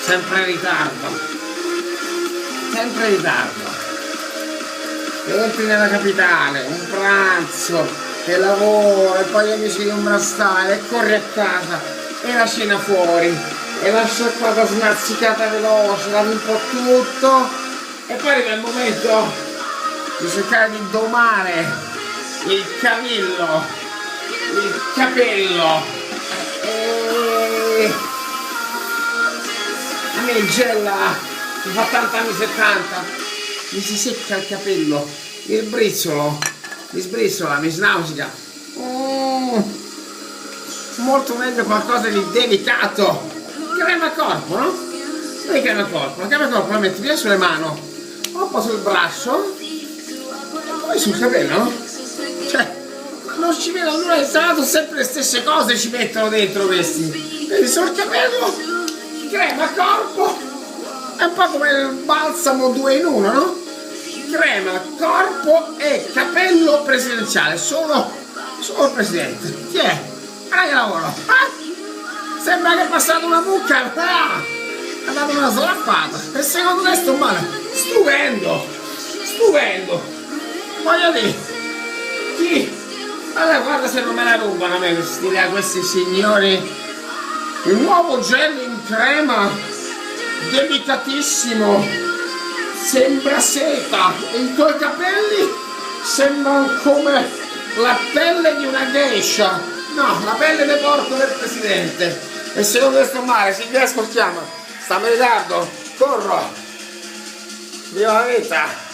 sempre in ritardo, sempre in ritardo. Entri nella capitale, un pranzo, e lavoro, e poi gli amici di Ombrastyle, e corri a casa, e la cena fuori, e la sciacquata snazzicata veloce, lavi un po' tutto, e poi arriva il momento di cercare di domare il cavillo, il capello, e a me il gel mi fa tanta anni 70, mi si secca il capello, il briciolo, mi sbrisola, mi snausica. Molto meglio qualcosa di delicato. Crema corpo, no? Vedi crema corpo, la crema corpo la metti via sulle mani, un po' sul braccio, e poi sul capello, no? Cioè, non ci vedo nulla di salato, sempre le stesse cose ci mettono dentro questi. Vedi sul capello, crema corpo, è un po' come il balsamo 2 in 1, no? Crema, corpo e capello presidenziale, solo il presidente. Chi è? Che lavoro. Sembra che è passata una mucca, ha dato una slappata. E secondo me sto male. Stupendo, voglio dire, chi? Allora guarda se non me la rubano a me questi signori. Il nuovo gel in crema, delicatissimo, sembra seta, e i tuoi capelli sembrano come la pelle di una geisha. No, la pelle del porco del presidente. E secondo questo male, Silvia, ascoltiamo. Stiamo in ritardo, corro. Viva la vita.